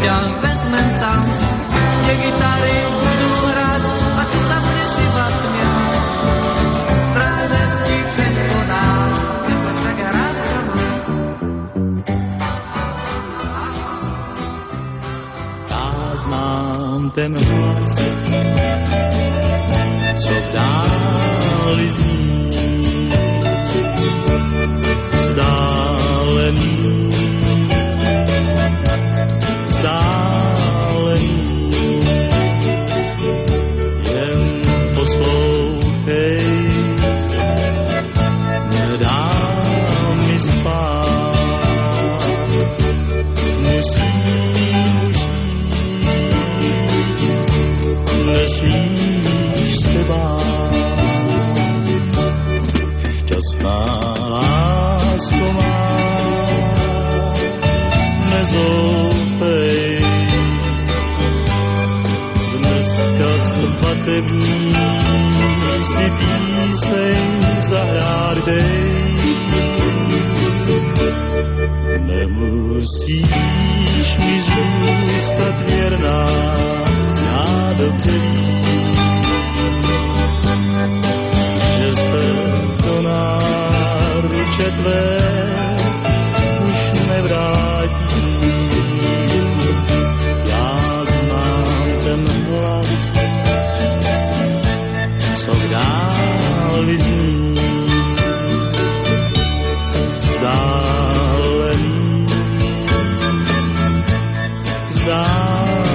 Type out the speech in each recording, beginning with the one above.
ťa vezmem tam, kde gitary budú hrať a ty sa budeš iba smiať. Práve stišenko nám, nepoď tak hrať sa mnou. Já znám ten hlas, co v dáli zní, vzdálený, jen poslouchej, nedá mi spát, musíš nesmíš se bát. Šťastná lásko má, nezoufej, dneska svatební si píseň zahrát dej. Nemusíš mi zůstat věrná, já dobře vím, že se do náruče tvé už nevrátí. Já znám ten hlas, co v dáli zní, vzdálený, vzdálený,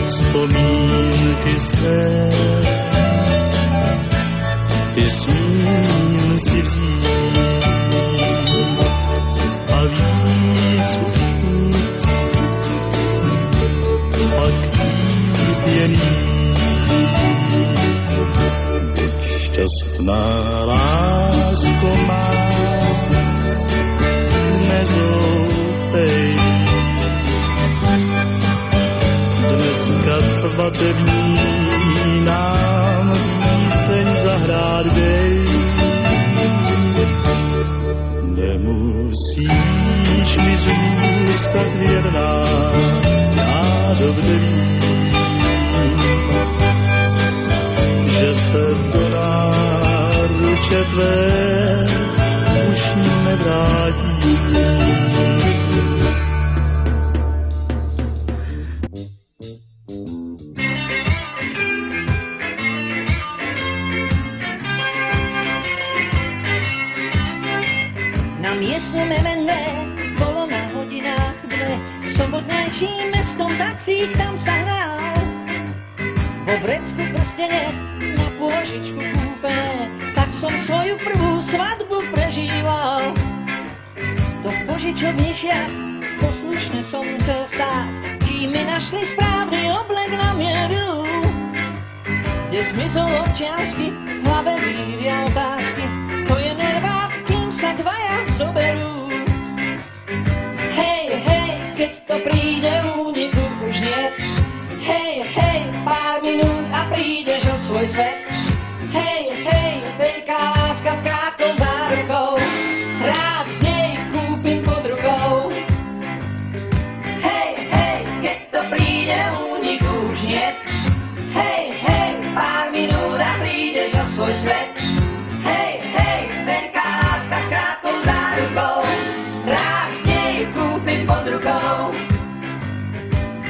vzpomínky své, ty smím si vzít a víc už pak jít jen jít. Buď šťastná lásko má, nezoufej, dneska svatební nám píseň zahrát dej. Nemusíš mi zůstat věrná, já dobře vím, že se do náruče tvé už nevrátí. Na miestne memenné bolo na hodinách dve, sobotnejším mestom taxík tam sa hral. Vo vrecku prstene, na pôžičku kúpené, tak som svoju prvú svadbu prežíval. To v požičovnišiach poslušne som musel stáť, kým mi našli správny oblek na mieru. Kde zmizol občiansky, v hlave vývia otázky, to je nervák, kým sa dvaja zoberú. Hej, hej, keď to príde, úniku už niet. Hej, hej, pár minút a prídeš o svoj svet. Hej, hej, veľká láska s krátkou zárukou, rád z nej kúpim pod rukou. Hej, hej, keď to príde, úniku už niet. Hej, hej, pár minút a prídeš o svoj svet. Hej, hej, veľká láska s krátkou zárukou, rád z nej kúpim pod rukou.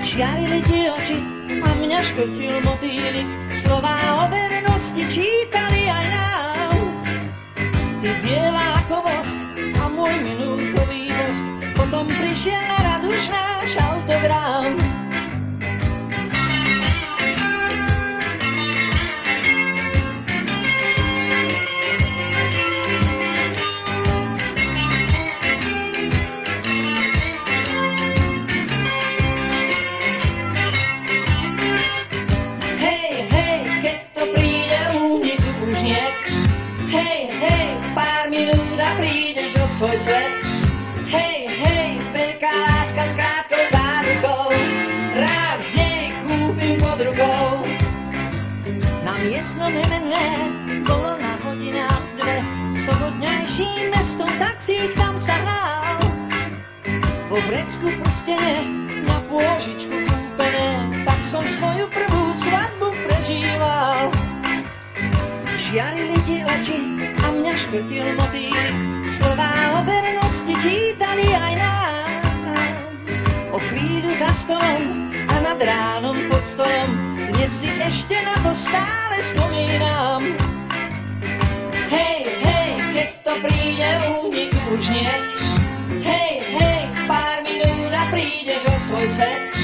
Žiarili ti oči a mňa škrtil motýlik, slová o vernosti čítali aj nám. Ty biela ako vosk a môj minútový vosk, potom prišiel na rad už náš autogram. Svoj svet. Hej, hej, veľká láska s krátkou zárukou, rád z nej kúpim pod rukou. Na miestnom MNE bolo na hodinách dve, sobotnejším mestom taxík tam sa hral. vo vrecku prstene, na pôžičku kúpené, tak som svoju prvú svadbu prežíval. Žiarili ti oči a mňa škrtil motýl, slová o vernosti čítali aj nám. O chvíľu za stolom a nad ránom pod stolom, dnes si ešte na to stále spomínam. Hej, hej, keď to príde únik už nie. Hej, hej, pár minút a prídeš o svoj svet.